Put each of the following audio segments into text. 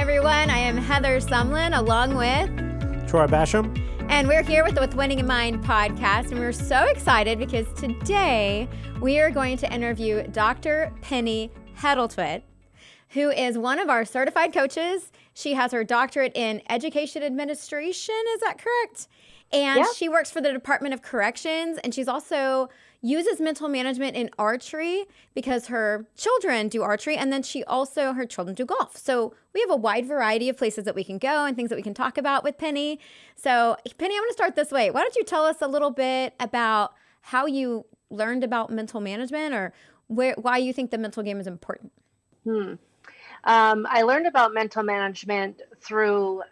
everyone. I am Heather Sumlin along with Troy Bassham. And we're here with the With Winning in Mind podcast. And we're so excited because today we are going to interview Dr. Penny Hetletved, who is one of our certified coaches. She has her doctorate in education administration. Is that correct? And she works for the Department of Corrections. And she's also uses mental management in archery because her children do archery. And then her children do golf. So we have a wide variety of places that we can go and things that we can talk about with Penny. So Penny, I'm going to start this way. Why don't you tell us a little bit about how you learned about mental management or why you think the mental game is important? I learned about mental management through,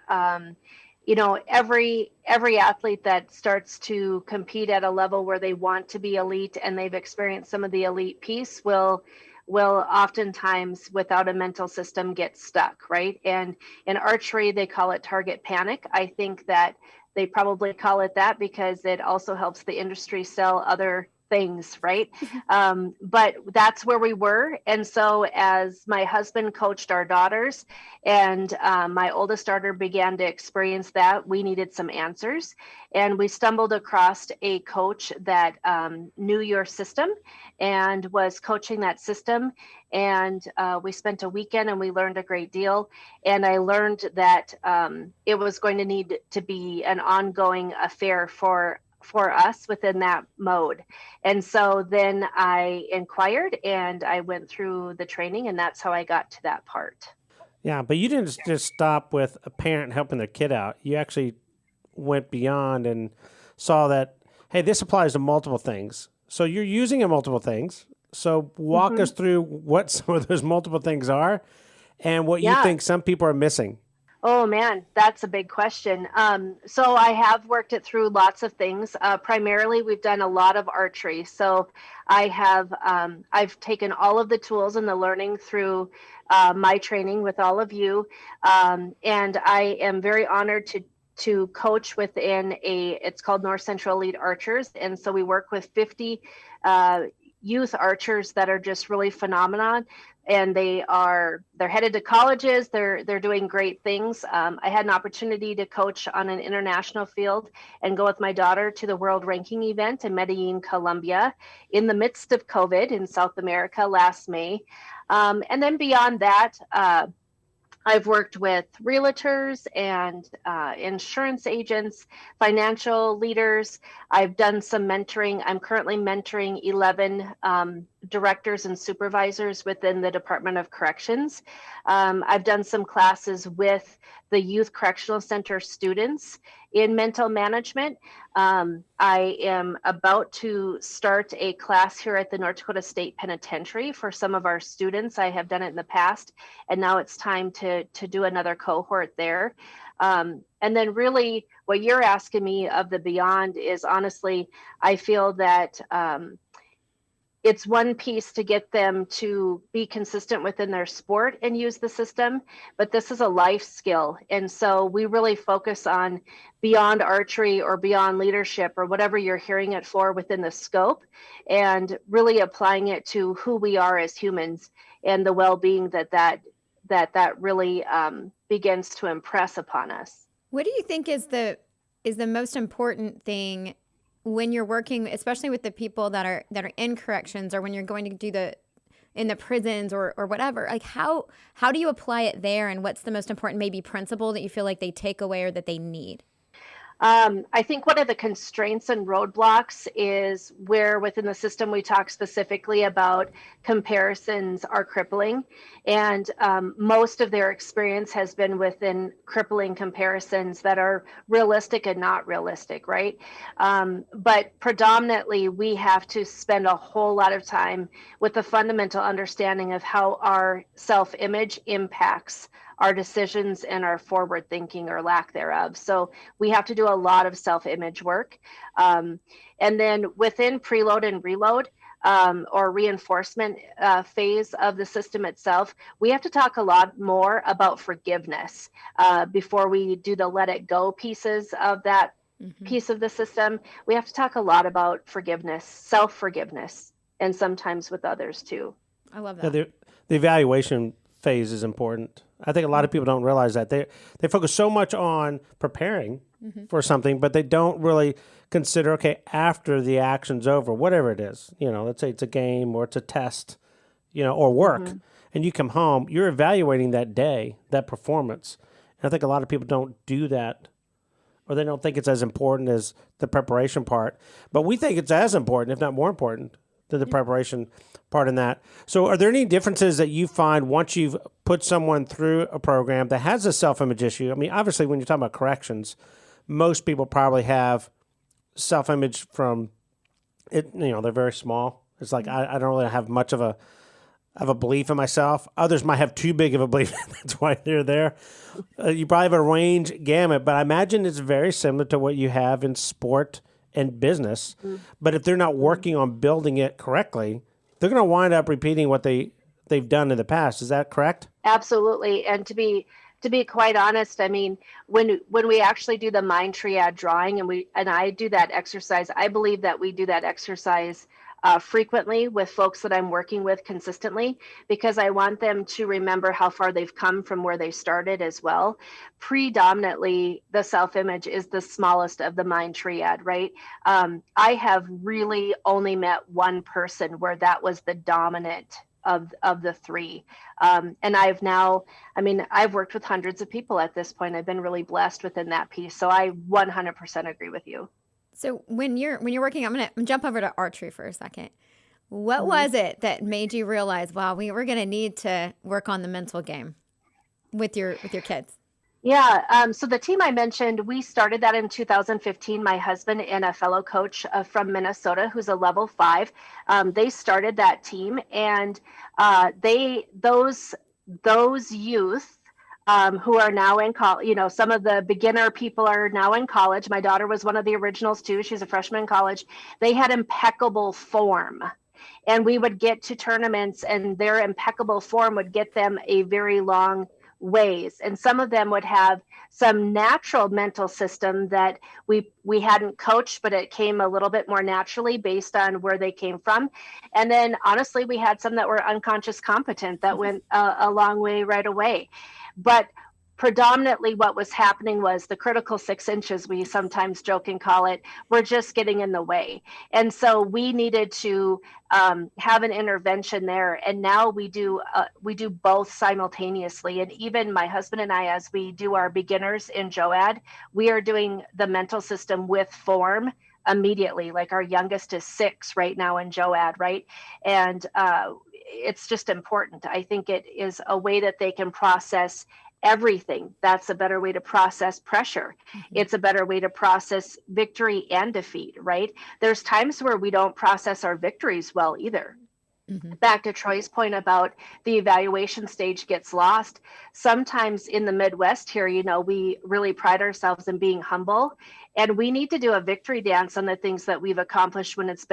every athlete that starts to compete at a level where they want to be elite and they've experienced some of the elite piece will oftentimes without a mental system get stuck, right? And in archery, they call it target panic. I think that they probably call it that because it also helps the industry sell other things, right? But that's where we were. And so as my husband coached our daughters and my oldest daughter began to experience that, we needed some answers. And we stumbled across a coach that knew your system and was coaching that system. And we spent a weekend and we learned a great deal. And I learned that it was going to need to be an ongoing affair for us within that mode. And so then I inquired and I went through the training, and that's how I got to that part. Yeah, but you didn't just stop with a parent helping their kid out. You actually went beyond and saw that, hey, this applies to multiple things. So you're using it multiple things. So walk us through what some of those multiple things are and what you think some people are missing. Oh man, that's a big question. So I have worked it through lots of things. Primarily, we've done a lot of archery. So I've taken all of the tools and the learning through my training with all of you. And I am very honored to coach within it's called North Central Elite Archers. And so we work with 50 youth archers that are just really phenomenal. And they're headed to colleges. They're doing great things. I had an opportunity to coach on an international field and go with my daughter to the world ranking event in Medellin, Colombia, in the midst of COVID in South America last May. And then beyond that, I've worked with realtors and insurance agents, financial leaders. I've done some mentoring. I'm currently mentoring 11 directors and supervisors within the Department of Corrections. I've done some classes with the Youth Correctional Center students in mental management. I am about to start a class here at the North Dakota State Penitentiary for some of our students. I have done it in the past, and now it's time to do another cohort there. And then really what you're asking me of the beyond is honestly, I feel that it's one piece to get them to be consistent within their sport and use the system, but this is a life skill. And so we really focus on beyond archery or beyond leadership or whatever you're hearing it for within the scope, and really applying it to who we are as humans and the well-being that really begins to impress upon us. What do you think is the most important thing when you're working, especially with the people that are in corrections, or when you're going to do in the prisons or whatever, like how do you apply it there, and what's the most important maybe principle that you feel like they take away or that they need? I think one of the constraints and roadblocks is where within the system we talk specifically about comparisons are crippling. And most of their experience has been within crippling comparisons that are realistic and not realistic, right? But predominantly, we have to spend a whole lot of time with the fundamental understanding of how our self-image impacts our decisions and our forward thinking or lack thereof. So we have to do a lot of self-image work. And then within preload and reload or reinforcement phase of the system itself, we have to talk a lot more about forgiveness before we do the let it go pieces of that piece of the system. We have to talk a lot about forgiveness, self-forgiveness, and sometimes with others too. I love that. The evaluation phase is important. I think a lot of people don't realize that. They focus so much on preparing for something, but they don't really consider, okay, after the action's over, whatever it is, let's say it's a game or it's a test, or work, and you come home, you're evaluating that day, that performance. And I think a lot of people don't do that, or they don't think it's as important as the preparation part. But we think it's as important, if not more important, than the preparation part in that. So are there any differences that you find once you've put someone through a program that has a self-image issue? I mean, obviously, when you're talking about corrections, most people probably have self-image from it. They're very small. It's like I don't really have much of a belief in myself. Others might have too big of a belief. That's why they're there. You probably have a range gamut, but I imagine it's very similar to what you have in sport and business. But if they're not working on building it correctly, they're going to wind up repeating what they've done in the past. Is that correct? Absolutely. And to be quite honest, I mean, when we actually do the mind triad drawing and I do that exercise, I believe that we do that exercise frequently with folks that I'm working with consistently, because I want them to remember how far they've come from where they started as well. Predominantly, the self-image is the smallest of the mind triad, right? I have really only met one person where that was the dominant of the three. And I've worked with hundreds of people at this point. I've been really blessed within that piece. So I 100% agree with you. So when you're working, I'm going to jump over to archery for a second. What was it that made you realize, wow, we're going to need to work on the mental game with your kids? Yeah. So the team I mentioned, we started that in 2015. My husband and a fellow coach from Minnesota, who's a level 5, they started that team, and those youth who are now in college, some of the beginner people are now in college. My daughter was one of the originals too. She's a freshman in college. They had impeccable form, and we would get to tournaments, and their impeccable form would get them a very long ways. And some of them would have some natural mental system that we hadn't coached, but it came a little bit more naturally based on where they came from. And then honestly, we had some that were unconscious competent that went a long way right away. But predominantly what was happening was the critical 6 inches, we sometimes joke and call it, were just getting in the way. And so we needed to have an intervention there. And now we do both simultaneously. And even my husband and I, as we do our beginners in JOAD, we are doing the mental system with form immediately. Like our youngest is 6 right now in JOAD, right? And it's just important. I think it is a way that they can process everything. That's a better way to process pressure. It's a better way to process victory and defeat, right? There's times where we don't process our victories well either. Back to Troy's point about the evaluation stage gets lost. Sometimes in the Midwest here, we really pride ourselves in being humble, and we need to do a victory dance on the things that we've accomplished when it's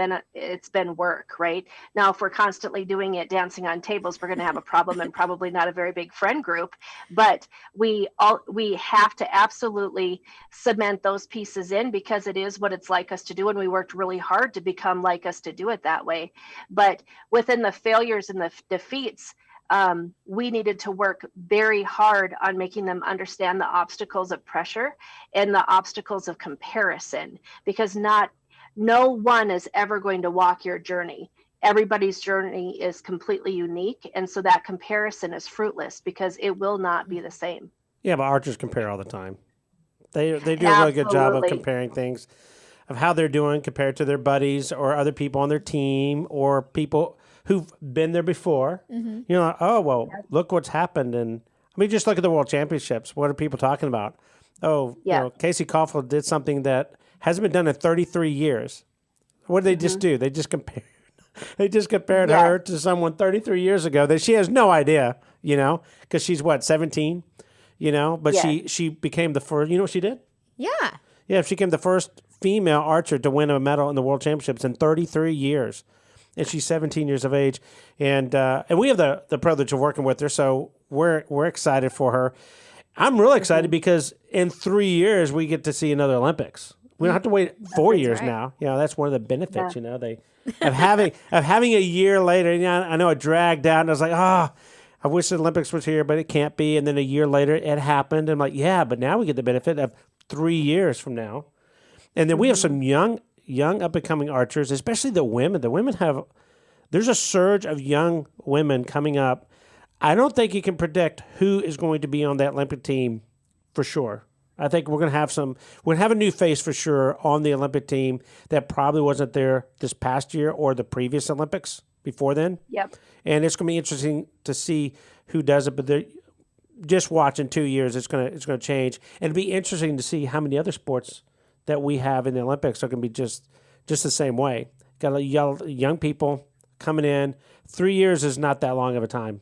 been work, right? Now, if we're constantly doing it, dancing on tables, we're going to have a problem and probably not a very big friend group. But we have to absolutely cement those pieces in, because it is what it's like us to do, and we worked really hard to become like us to do it that way. But within the failures and the defeats, we needed to work very hard on making them understand the obstacles of pressure and the obstacles of comparison, because no one is ever going to walk your journey. Everybody's journey is completely unique. And so that comparison is fruitless, because it will not be the same. Yeah, but archers compare all the time. They do a really good job of comparing things, of how they're doing compared to their buddies or other people on their team or people who've been there before. Oh, well, look what's happened. And I mean, just look at the World Championships. What are people talking about? Oh, Casey Caulfield did something that hasn't been done in 33 years. What did they just do? They just compared. They just compared her to someone 33 years ago that she has no idea, because she's 17, but she became the first. You know what she did? Yeah. Yeah, she became the first female archer to win a medal in the World Championships in 33 years. And she's 17 years of age, and we have the privilege of working with her, so we're excited for her. I'm really excited because in 3 years we get to see another Olympics. We don't have to wait 4 years now. That's one of the benefits. They of having a year later. I know it dragged out, and I was like, I wish the Olympics was here, but it can't be. And then a year later, it happened. I'm like, yeah, but now we get the benefit of 3 years from now. And then we have some young up-and-coming archers, especially the women. The women there's a surge of young women coming up. I don't think you can predict who is going to be on that Olympic team for sure. I think we're going to have a new face for sure on the Olympic team that probably wasn't there this past year or the previous Olympics before then. Yep. And it's going to be interesting to see who does it, but just watch in 2 years, it's going to change. And it'll be interesting to see how many other sports that we have in the Olympics are going to be just the same way. Got a young people coming in. 3 years is not that long of a time.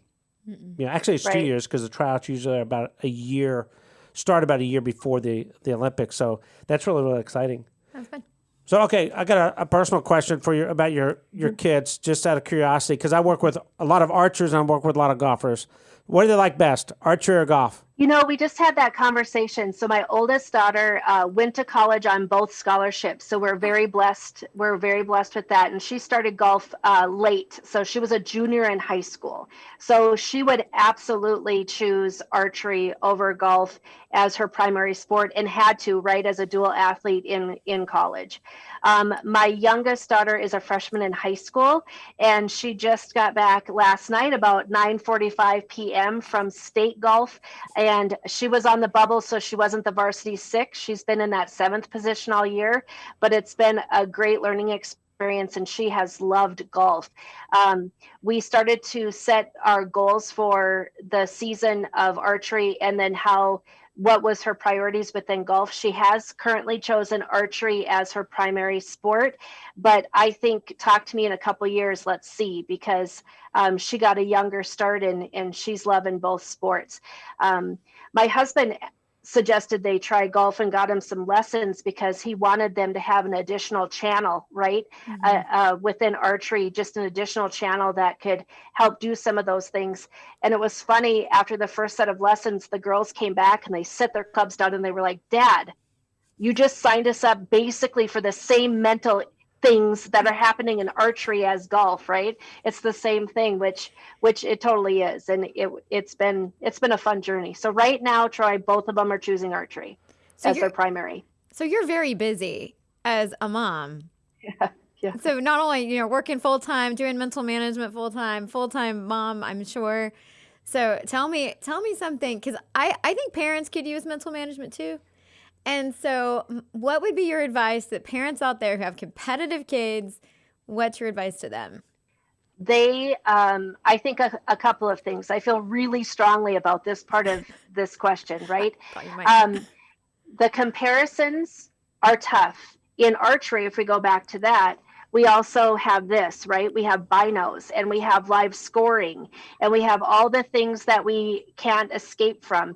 Actually, it's 2 years because the tryouts usually are about a year. Start about a year before the Olympics. So that's really, really exciting. That's fun. So, okay, I got a personal question for you about your kids, just out of curiosity, because I work with a lot of archers and I work with a lot of golfers. What do they like best, archery or golf? We just had that conversation. So my oldest daughter went to college on both scholarships. So we're very blessed. We're very blessed with that. And she started golf late. So she was a junior in high school. So she would absolutely choose archery over golf as her primary sport and had to, right, as a dual athlete in college. My youngest daughter is a freshman in high school, and she just got back last night about 9:45 p.m. from state golf, and she was on the bubble, so she wasn't the varsity six. She's been in that 7th position all year, but it's been a great learning experience, and she has loved golf. We started to set our goals for the season of archery and then what was her priorities within golf. She has currently chosen archery as her primary sport, but I think talk to me in a couple years, let's see, because she got a younger start and she's loving both sports. My husband suggested they try golf and got him some lessons because he wanted them to have an additional channel, right? Within archery, just an additional channel that could help do some of those things. And it was funny, after the first set of lessons, the girls came back and they set their clubs down and they were like, Dad, you just signed us up basically for the same mental things that are happening in archery as golf, right? It's the same thing, which it totally is. And it's been a fun journey. So right now, Troy, both of them are choosing archery as their primary. So you're very busy as a mom. Yeah. So not only, working full-time, doing mental management full-time mom, I'm sure. So tell me something, because I think parents could use mental management too. And so what would be your advice that parents out there who have competitive kids, what's your advice to them? I think a couple of things. I feel really strongly about this part of this question, right? The comparisons are tough. In archery, if we go back to that, we also have this, right? We have binos and we have live scoring and we have all the things that we can't escape from.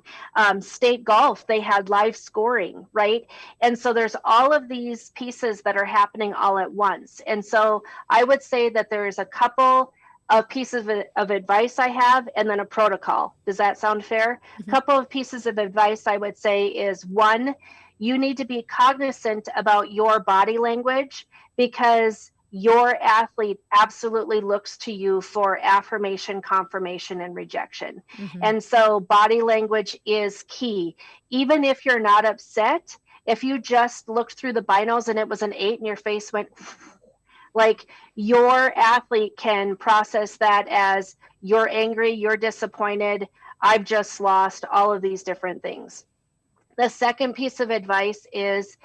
State golf, they had live scoring, right? And so there's all of these pieces that are happening all at once. And so I would say that there's a couple of pieces of advice I have and then a protocol. Does that sound fair? A couple of pieces of advice I would say is, one, you need to be cognizant about your body language, because your athlete absolutely looks to you for affirmation, confirmation, and rejection. And so body language is key. Even if you're not upset, if you just looked through the binos and it was an 8 and your face went like, your athlete can process that as you're angry, you're disappointed, I've just lost, all of these different things. The second piece of advice is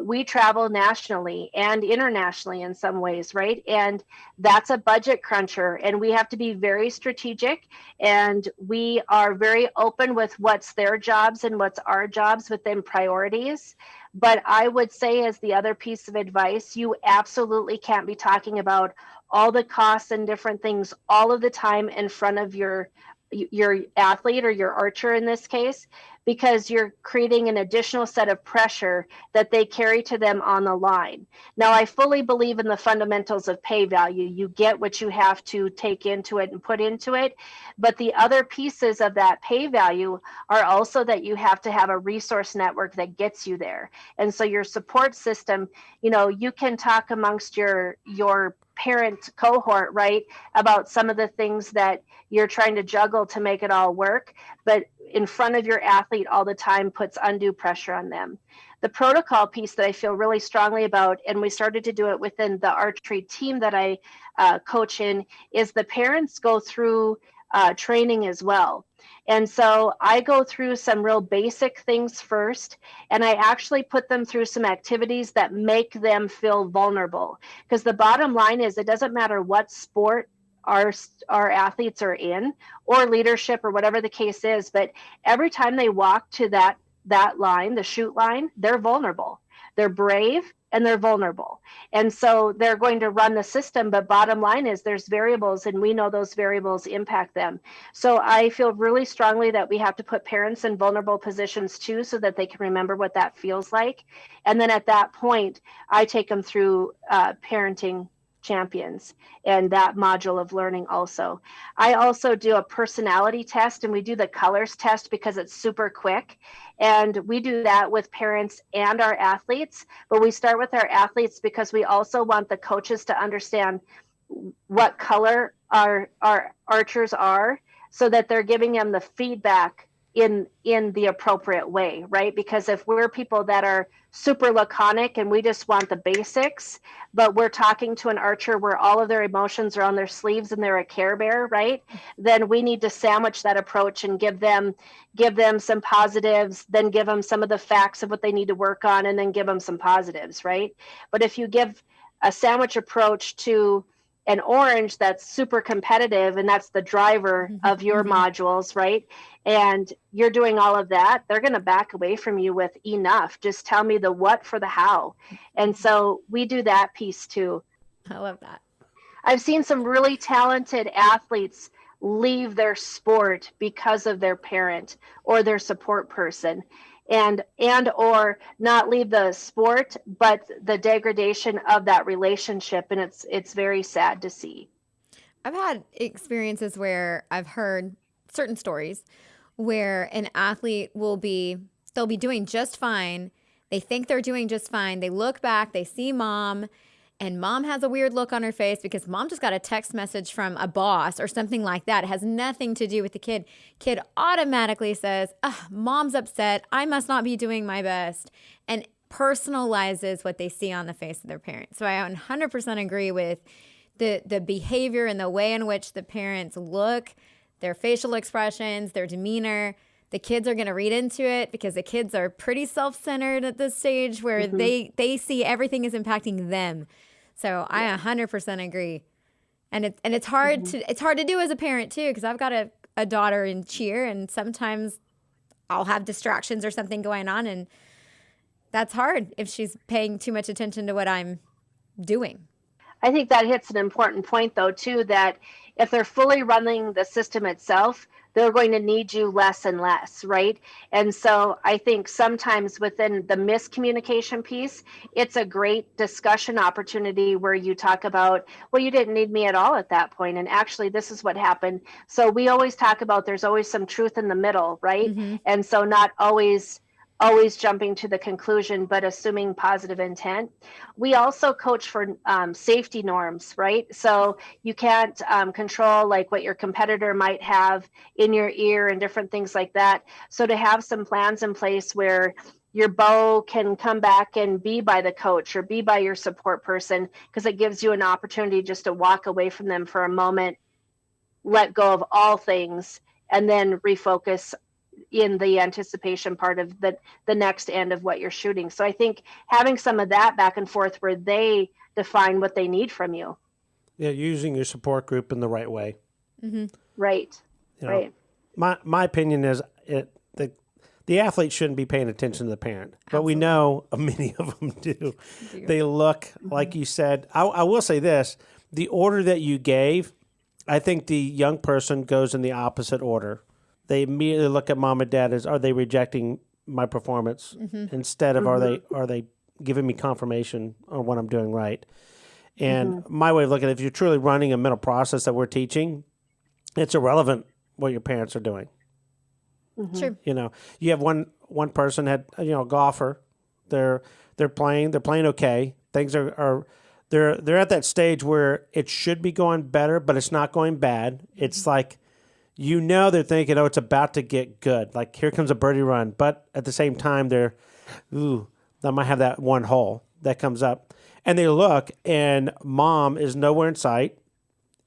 we travel nationally and internationally in some ways, right? And that's a budget cruncher, and we have to be very strategic, and we are very open with what's their jobs and what's our jobs within priorities. But I would say, as the other piece of advice, you absolutely can't be talking about all the costs and different things all of the time in front of your athlete or your archer in this case, because you're creating an additional set of pressure that they carry to them on the line. Now, I fully believe in the fundamentals of pay value. You get what you have to take into it and put into it. But the other pieces of that pay value are also that you have to have a resource network that gets you there. And so your support system, you can talk amongst your parent cohort, right, about some of the things that you're trying to juggle to make it all work, but in front of your athlete all the time puts undue pressure on them. The protocol piece that I feel really strongly about, and we started to do it within the archery team that I coach in, is the parents go through training as well. And so I go through some real basic things first, and I actually put them through some activities that make them feel vulnerable. Because the bottom line is, it doesn't matter what sport our athletes are in, or leadership, or whatever the case is, but every time they walk to that line, the shoot line, they're vulnerable. They're brave and they're vulnerable. And so they're going to run the system, but bottom line is there's variables, and we know those variables impact them. So I feel really strongly that we have to put parents in vulnerable positions too, so that they can remember what that feels like. And then at that point, I take them through parenting champions and that module of learning also. I also do a personality test, and we do the colors test because it's super quick. And we do that with parents and our athletes, but we start with our athletes because we also want the coaches to understand what color our archers are, so that they're giving them the feedback in the appropriate way, right? Because if we're people that are super laconic and we just want the basics, but we're talking to an archer where all of their emotions are on their sleeves and they're a Care Bear, right? Then we need to sandwich that approach and give them some positives, then give them some of the facts of what they need to work on, and then give them some positives, right? But if you give a sandwich approach to an orange that's super competitive, and that's the driver of your modules, right? And you're doing all of that, they're going to back away from you with enough. Just tell me the what for the how. And so we do that piece too. I love that. I've seen some really talented athletes leave their sport because of their parent or their support person, and or not leave the sport, but the degradation of that relationship. And it's very sad to see. I've had experiences where I've heard certain stories where an athlete they'll be doing just fine. They think they're doing just fine. They look back, they see mom, and mom has a weird look on her face because mom just got a text message from a boss or something like that. It has nothing to do with the kid. Kid automatically says, mom's upset. I must not be doing my best. And personalizes what they see on the face of their parent. So I 100% agree with the behavior and the way in which the parents look, their facial expressions, their demeanor. The kids are going to read into it because the kids are pretty self-centered at this stage where they see everything is impacting them. So I 100% agree. And it's hard to do as a parent too, because I've got a daughter in cheer, and sometimes I'll have distractions or something going on, and that's hard if she's paying too much attention to what I'm doing. I think that hits an important point though too, that if they're fully running the system itself, they're going to need you less and less, right? And so I think sometimes within the miscommunication piece, it's a great discussion opportunity where you talk about, well, you didn't need me at all at that point, and actually this is what happened. So we always talk about there's always some truth in the middle, right? And so not always jumping to the conclusion, but assuming positive intent. We also coach for safety norms, right? So you can't control like what your competitor might have in your ear and different things like that. So to have some plans in place where your bow can come back and be by the coach or be by your support person, because it gives you an opportunity just to walk away from them for a moment, let go of all things, and then refocus in the anticipation part of the next end of what you're shooting. So I think having some of that back and forth where they define what they need from you. Yeah, using your support group in the right way. Right. You know, right. My opinion is the athlete shouldn't be paying attention to the parent, but we know many of them do. They look, like you said, I will say this, the order that you gave, I think the young person goes in the opposite order. They immediately look at mom and dad as, are they rejecting my performance instead of are they giving me confirmation on what I'm doing right? And my way of looking at it, if you're truly running a mental process that we're teaching, it's irrelevant what your parents are doing. Sure. You know, you have one person had, a golfer, they're playing okay. Things are they're at that stage where it should be going better, but it's not going bad. It's like, they're thinking, oh, it's about to get good. Like, here comes a birdie run. But at the same time, they might have that one hole that comes up. And they look, and mom is nowhere in sight.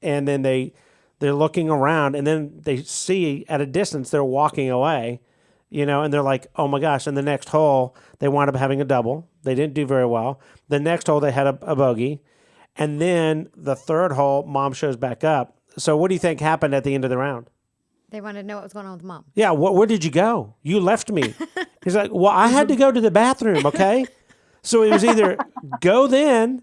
And then they're looking around, and then they see at a distance they're walking away, and they're like, oh my gosh. And the next hole, they wound up having a double. They didn't do very well. The next hole, they had a bogey. And then the third hole, mom shows back up. So what do you think happened at the end of the round? They wanted to know what was going on with mom. Yeah, where did you go? You left me. He's like, well, I had to go to the bathroom, okay? So it was either go then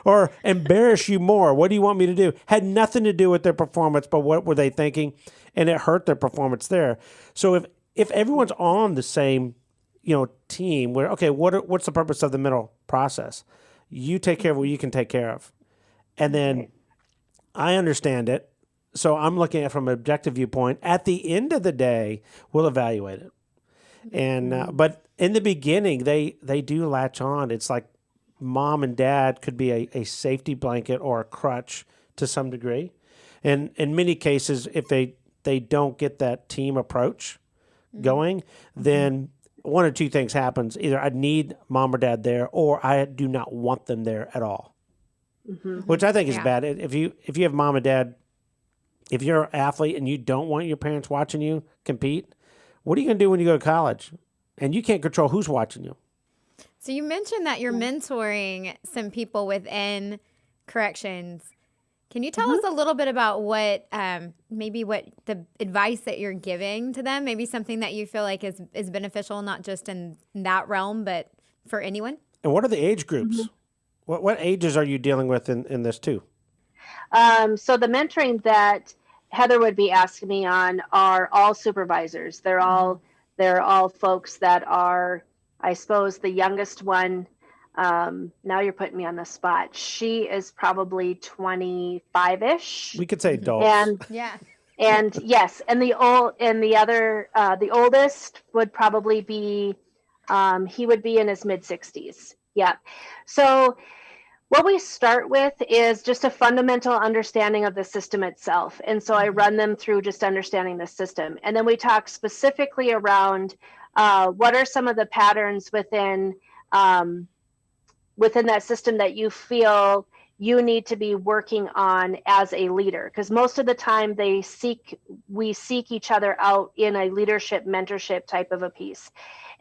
or embarrass you more. What do you want me to do? Had nothing to do with their performance, but what were they thinking? And it hurt their performance there. So if everyone's on the same, team, where, okay, what's the purpose of the middle process? You take care of what you can take care of. And then I understand it. So I'm looking at it from an objective viewpoint. At the end of the day, we'll evaluate it. And but in the beginning, they do latch on. It's like mom and dad could be a safety blanket or a crutch to some degree. And in many cases, if they don't get that team approach going, then one or two things happens. Either I need mom or dad there, or I do not want them there at all, which I think is bad. If you have mom and dad, if you're an athlete and you don't want your parents watching you compete, what are you going to do when you go to college? And you can't control who's watching you. So you mentioned that you're mentoring some people within corrections. Can you tell us a little bit about what the advice that you're giving to them? Maybe something that you feel like is beneficial, not just in that realm, but for anyone? And what are the age groups? What ages are you dealing with in this too? So the mentoring that Heather would be asking me on are all supervisors. They're all folks that are, I suppose, the youngest one. Now you're putting me on the spot. She is probably 25-ish. We could say adults. And and yes, and the oldest would probably be, he would be in his mid 60s. Yeah. So what we start with is just a fundamental understanding of the system itself. And so I run them through just understanding the system. And then we talk specifically around what are some of the patterns within that system that you feel you need to be working on as a leader. Because most of the time we seek each other out in a leadership, mentorship type of a piece.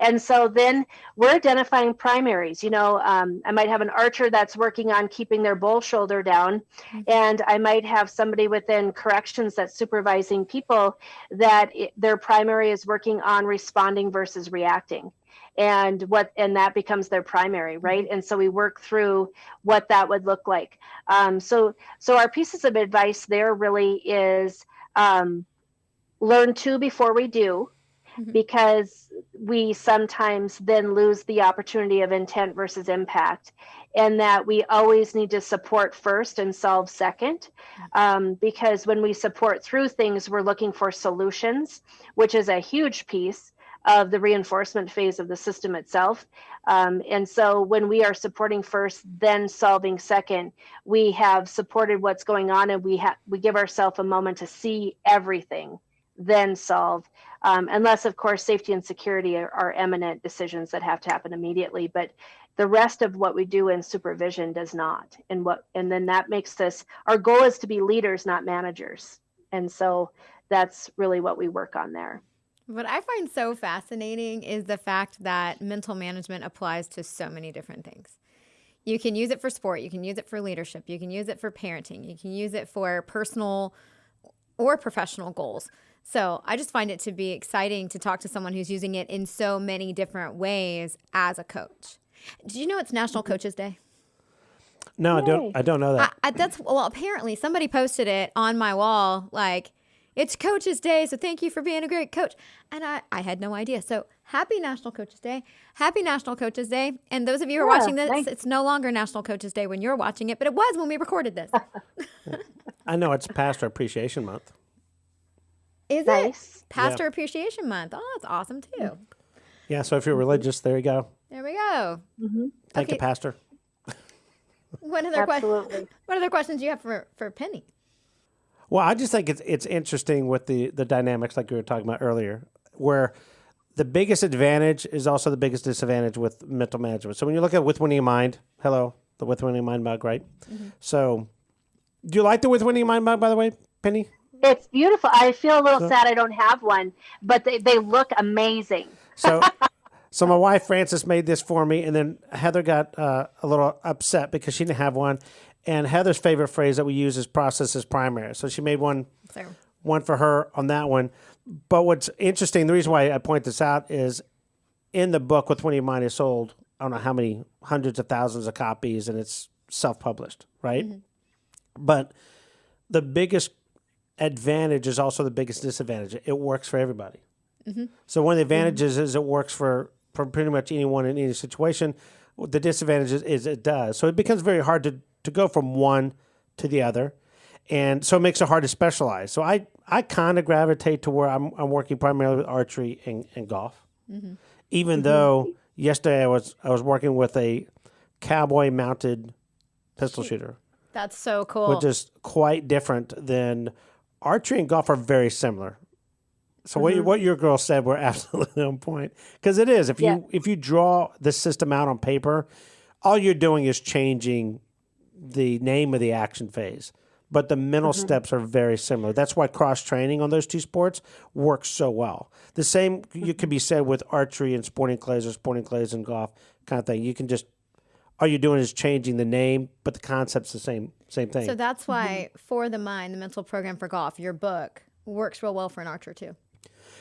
And so then we're identifying primaries. I might have an archer that's working on keeping their bull shoulder down. And I might have somebody within corrections that's supervising people that their primary is working on responding versus reacting. And that becomes their primary, right? And so we work through what that would look like. So our pieces of advice there really is learn to before we do, because we sometimes then lose the opportunity of intent versus impact, and that we always need to support first and solve second, because when we support through things, we're looking for solutions, which is a huge piece of the reinforcement phase of the system itself. And so when we are supporting first, then solving second, we have supported what's going on, and we give ourselves a moment to see everything, then solve. Unless, of course, safety and security are eminent decisions that have to happen immediately. But the rest of what we do in supervision does not. And then that makes us, our goal is to be leaders, not managers. And so that's really what we work on there. What I find so fascinating is the fact that mental management applies to so many different things. You can use it for sport. You can use it for leadership. You can use it for parenting. You can use it for personal or professional goals. So I just find it to be exciting to talk to someone who's using it in so many different ways as a coach. Did you know it's National Coaches Day? No, I don't know that. Apparently somebody posted it on my wall, like, it's Coaches Day, so thank you for being a great coach. And I had no idea. So happy National Coaches Day. Happy National Coaches Day. And those of you who are watching this, It's no longer National Coaches Day when you're watching it, but it was when we recorded this. I know it's Pastor Appreciation Month. Is it? Pastor Appreciation Month. Oh, that's awesome too. Yeah, so if you're religious, there you go. There we go. Thank you, Pastor. What Absolutely. what other questions do you have for Penny? Well, I just think it's interesting with the dynamics like we were talking about earlier, where the biggest advantage is also the biggest disadvantage with mental management. So when you look at With Winning in Mind, the With Winning in Mind mug, right? Mm-hmm. So do you like the With Winning in Mind mug, by the way, Penny? It's beautiful. I feel a little sad I don't have one, but they look amazing. So my wife, Frances, made this for me, and then Heather got a little upset because she didn't have one. And Heather's favorite phrase that we use is process is primary. So she made one for her on that one. But what's interesting, the reason why I point this out is in the book, With Winning in Mind is sold, I don't know how many hundreds of thousands of copies, and it's self-published, right? Mm-hmm. But the biggest advantage is also the biggest disadvantage. It works for everybody. Mm-hmm. So one of the advantages is it works for pretty much anyone in any situation. The disadvantage is it does. So it becomes very hard to go from one to the other. And so it makes it hard to specialize. So I kind of gravitate to where I'm working primarily with archery and golf. Mm-hmm. Even though yesterday I was working with a cowboy mounted pistol shooter. That's so cool. Which is quite different than archery and golf are very similar. So what your girl said were absolutely on point, because it is. If you draw the system out on paper, all you're doing is changing the name of the action phase, but the mental steps are very similar. That's why cross training on those two sports works so well. The same you could be said with archery and sporting clays or sporting clays and golf kind of thing. You can just all you're doing is changing the name, but the concept's the same thing. So that's why For the Mind, the mental program for golf, your book works real well for an archer too.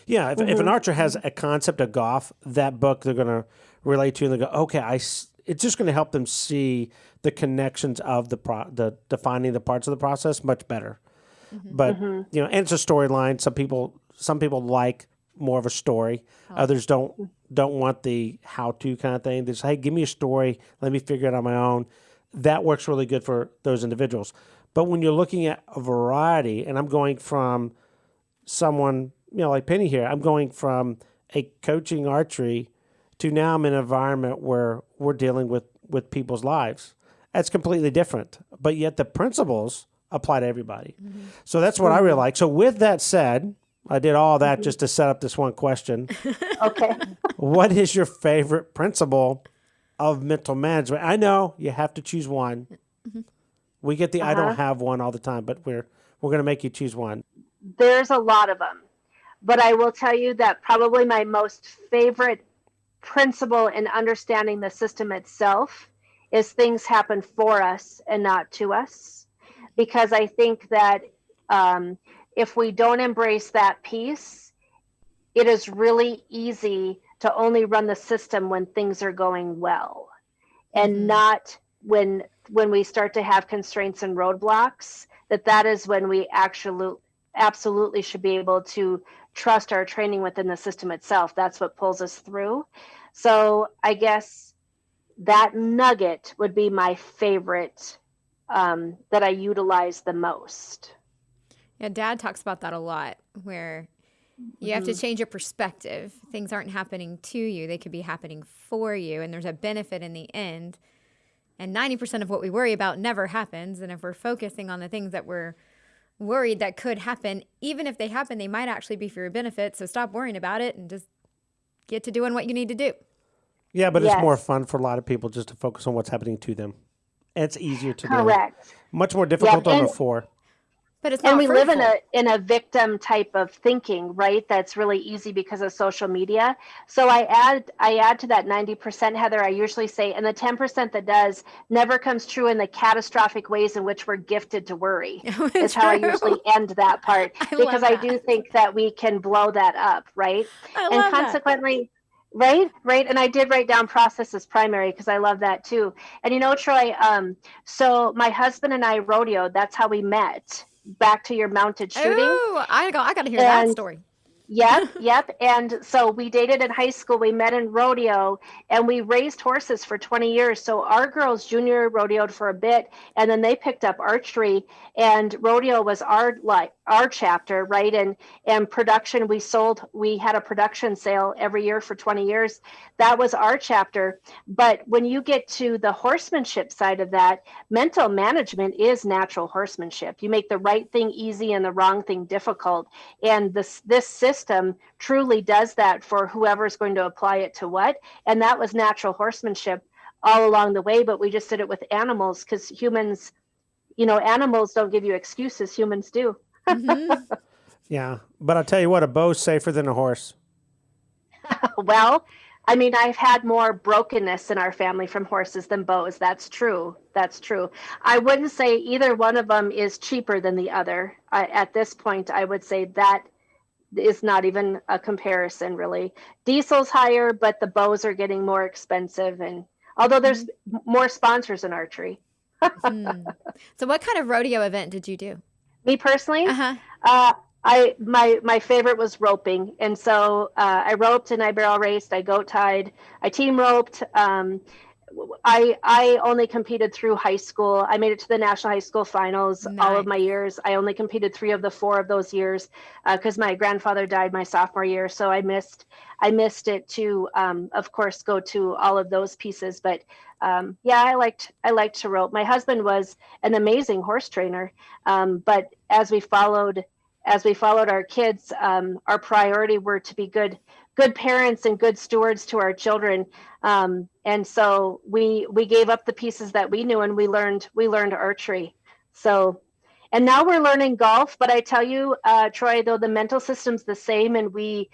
Yeah, if an archer has a concept of golf, that book they're going to relate to, and they go, okay, it's just going to help them see the connections of the defining the parts of the process much better. Mm-hmm. But and it's a storyline. Some people like more of a story. Others don't want the how-to kind of thing. They say, hey, give me a story. Let me figure it out on my own. That works really good for those individuals. But when you're looking at a variety, and I'm going from someone, like Penny here, I'm going from a coaching archery to now I'm in an environment where we're dealing with people's lives. That's completely different. But yet the principles apply to everybody. Mm-hmm. So that's what I really like. So with that said, I did all that just to set up this one question. Okay. What is your favorite principle of mental management? I know you have to choose one. Mm-hmm. We get the I don't have one all the time, but we're going to make you choose one. There's a lot of them. But I will tell you that probably my most favorite principle in understanding the system itself is things happen for us and not to us. Because I think that if we don't embrace that piece, it is really easy to only run the system when things are going well, and not when we start to have constraints and roadblocks. That is when we absolutely should be able to trust our training within the system itself. That's what pulls us through. So I guess that nugget would be my favorite that I utilize the most. Yeah, Dad talks about that a lot, where you have to change your perspective. Things aren't happening to you. They could be happening for you, and there's a benefit in the end. And 90% of what we worry about never happens. And if we're focusing on the things that we're worried that could happen, even if they happen, they might actually be for your benefit. So stop worrying about it and just get to doing what you need to do. Yeah, but it's more fun for a lot of people just to focus on what's happening to them. It's easier to do. Correct. Much more difficult on before. But it's not and we fruitful. live in a victim type of thinking, right? That's really easy because of social media. So I add to that 90%, Heather. I usually say, and the 10% that does never comes true in the catastrophic ways in which we're gifted to worry. Is how I usually end that part, because I do think that we can blow that up, right? And consequently. Right. And I did write down process as primary because I love that too. And Troy, so my husband and I rodeoed. That's how we met. Back to your mounted shooting. Oh, I got to hear that story. Yep. And so we dated in high school. We met in rodeo, and we raised horses for 20 years. So our girls junior rodeoed for a bit, and then they picked up archery, and rodeo was our chapter, right? And production, we had a production sale every year for 20 years. That was our chapter. But when you get to the horsemanship side of that, mental management is natural horsemanship. You make the right thing easy and the wrong thing difficult. And this system truly does that for whoever's going to apply it to what. And that was natural horsemanship all along the way, but we just did it with animals because humans, animals don't give you excuses, humans do. Mm-hmm. Yeah. But I'll tell you what, a bow's safer than a horse. Well, I mean, I've had more brokenness in our family from horses than bows. That's true. I wouldn't say either one of them is cheaper than the other. At this point, I would say that is not even a comparison, really. Diesel's higher, but the bows are getting more expensive. And although there's more sponsors in archery. So what kind of rodeo event did you do? Me personally? My favorite was roping. And so I roped and I barrel raced, I goat tied, I team roped. I only competed through high school. I made it to the national high school finals all of my years. I only competed 3 of the 4 of those years because my grandfather died my sophomore year. So I missed it to, of course, go to all of those pieces. But I liked to rope. My husband was an amazing horse trainer. But as we followed our kids, our priority were to be good parents and good stewards to our children. And so we gave up the pieces that we knew, and we learned archery. So, and now we're learning golf, but I tell you, Troy, though the mental system's the same, and we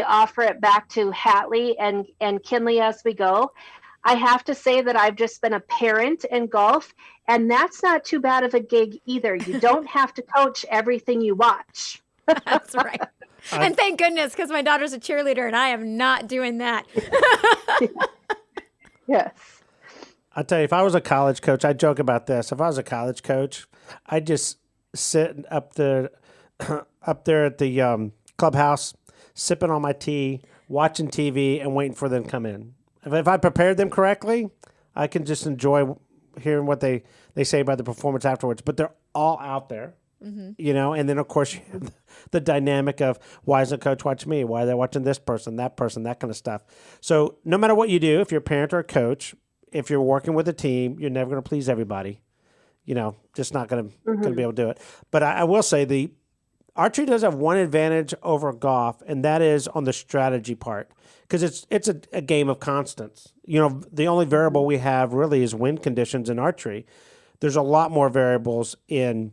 offer it back to Hatley and Kinley as we go. I have to say that I've just been a parent in golf, and that's not too bad of a gig either. You don't have to coach everything you watch. That's right. And thank goodness, because my daughter's a cheerleader, and I am not doing that. Yes. I'll tell you, if I was a college coach, I joke about this. If I was a college coach, I'd just sit up there at the clubhouse, sipping on my tea, watching TV, and waiting for them to come in. If I prepared them correctly, I can just enjoy hearing what they say about the performance afterwards. But they're all out there, and then, of course, the dynamic of why isn't coach watching me? Why are they watching this person, that kind of stuff? So no matter what you do, if you're a parent or a coach, if you're working with a team, you're never going to please everybody. Just not going to be able to do it. But I will say the archery does have one advantage over golf, and that is on the strategy part. Because it's a game of constants. The only variable we have really is wind conditions in archery. There's a lot more variables in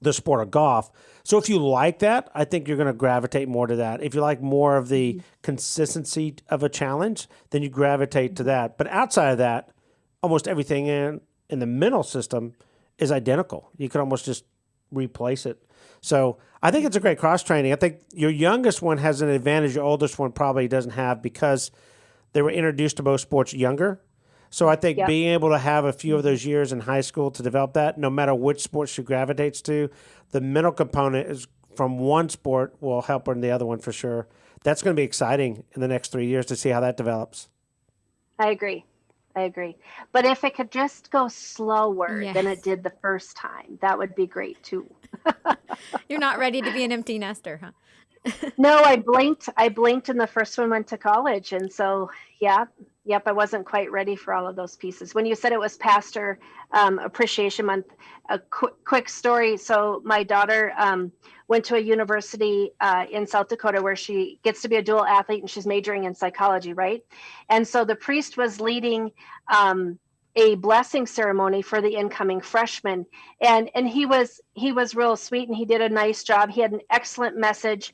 the sport of golf. So if you like that, I think you're going to gravitate more to that. If you like more of the consistency of a challenge, then you gravitate to that. But outside of that, almost everything in the mental system is identical. You could almost just replace it. So I think it's a great cross-training. I think your youngest one has an advantage your oldest one probably doesn't have because they were introduced to both sports younger. So I think being able to have a few of those years in high school to develop that, no matter which sport she gravitates to, the mental component is from one sport will help her in the other one for sure. That's going to be exciting in the next 3 years to see how that develops. I agree. But if it could just go slower than it did the first time, that would be great too. You're not ready to be an empty nester, huh? No, I blinked and the first one went to college. And so, I wasn't quite ready for all of those pieces. When you said it was Pastor Appreciation Month, a quick story. So my daughter went to a university in South Dakota where she gets to be a dual athlete, and she's majoring in psychology, right? And so the priest was leading a blessing ceremony for the incoming freshmen. And he was real sweet, and he did a nice job. He had an excellent message.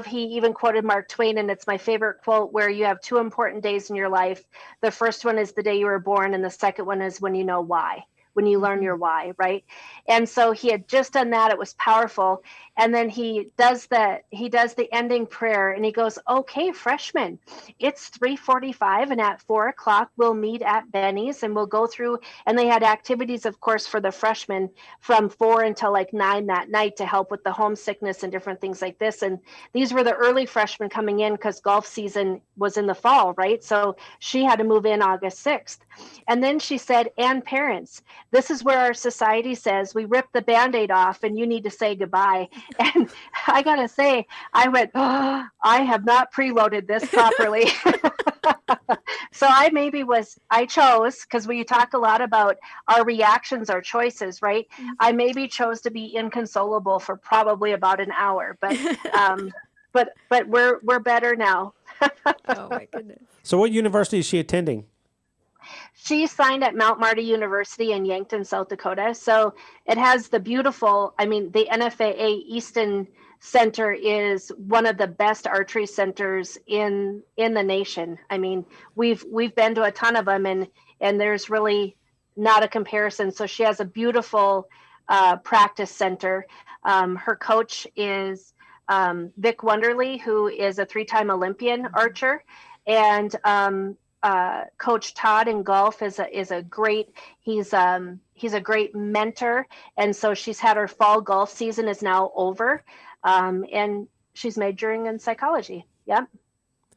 He even quoted Mark Twain, and it's my favorite quote, where you have 2 important days in your life. The first one is the day you were born, and the second one is when you know why, when you learn your why, right? And so he had just done that. It was powerful. And then he does the ending prayer, and he goes, "Okay, freshmen, it's 3:45, and at 4:00 we'll meet at Benny's, and we'll go through." And they had activities, of course, for the freshmen from 4 until like 9 that night to help with the homesickness and different things like this. And these were the early freshmen coming in because golf season was in the fall, right? So she had to move in August 6th. And then she said, "And parents, this is where our society says we rip the Band-Aid off and you need to say goodbye." And I gotta say, I went, "Oh, I have not preloaded this properly." So I chose, because we talk a lot about our reactions, our choices, right? I maybe chose to be inconsolable for probably about an hour, but we're better now. Oh my goodness. So what university is she attending? She signed at Mount Marty University in Yankton, South Dakota. So it has the beautiful, the NFAA Easton Center is one of the best archery centers in the nation. I mean, we've been to a ton of them, and there's really not a comparison. So she has a beautiful practice center. Her coach is Vic Wonderly, who is a 3-time Olympian archer, and Coach Todd in golf is a great, he's a great mentor. And so she's had her fall golf season is now over, and she's majoring in psychology. Yeah.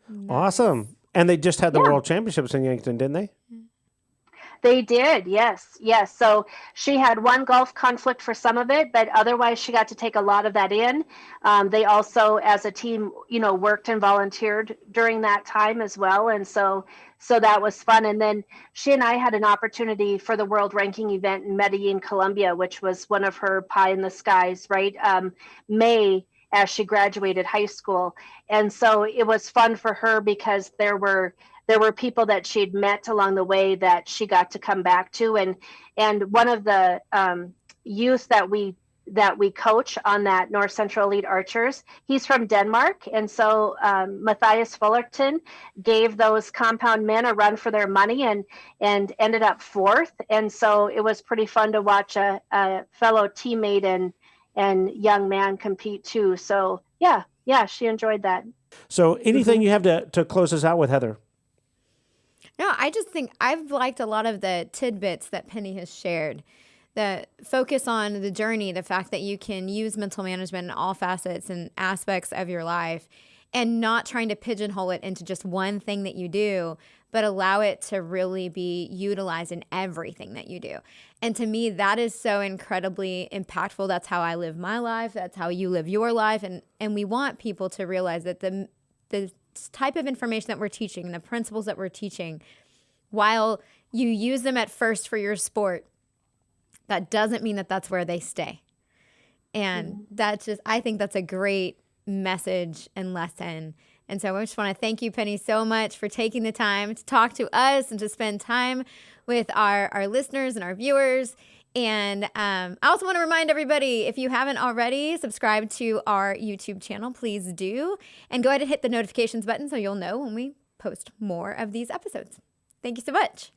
Nice. Awesome. And they just had the World Championships in Yankton, didn't they? They did, yes. So she had one golf conflict for some of it, but otherwise she got to take a lot of that in. They also, as a team, worked and volunteered during that time as well. And so that was fun. And then she and I had an opportunity for the world ranking event in Medellin, Colombia, which was one of her pie in the skies, right? May, as she graduated high school. And so it was fun for her because there were people that she'd met along the way that she got to come back to. And one of the youth that we coach on that North Central Elite Archers, he's from Denmark. And so Matthias Fullerton gave those compound men a run for their money and ended up 4th. And so it was pretty fun to watch a fellow teammate and young man compete too. So yeah, she enjoyed that. So anything you have to close us out with, Heather? No, I just think I've liked a lot of the tidbits that Penny has shared. The focus on the journey, the fact that you can use mental management in all facets and aspects of your life, and not trying to pigeonhole it into just one thing that you do, but allow it to really be utilized in everything that you do. And to me, that is so incredibly impactful. That's how I live my life. That's how you live your life. And we want people to realize that the type of information that we're teaching and the principles that we're teaching, while you use them at first for your sport, that doesn't mean that that's where they stay. And I think that's a great message and lesson. And so I just want to thank you, Penny, so much for taking the time to talk to us and to spend time with our listeners and our viewers. And I also want to remind everybody, if you haven't already subscribed to our YouTube channel, please do. And go ahead and hit the notifications button so you'll know when we post more of these episodes. Thank you so much.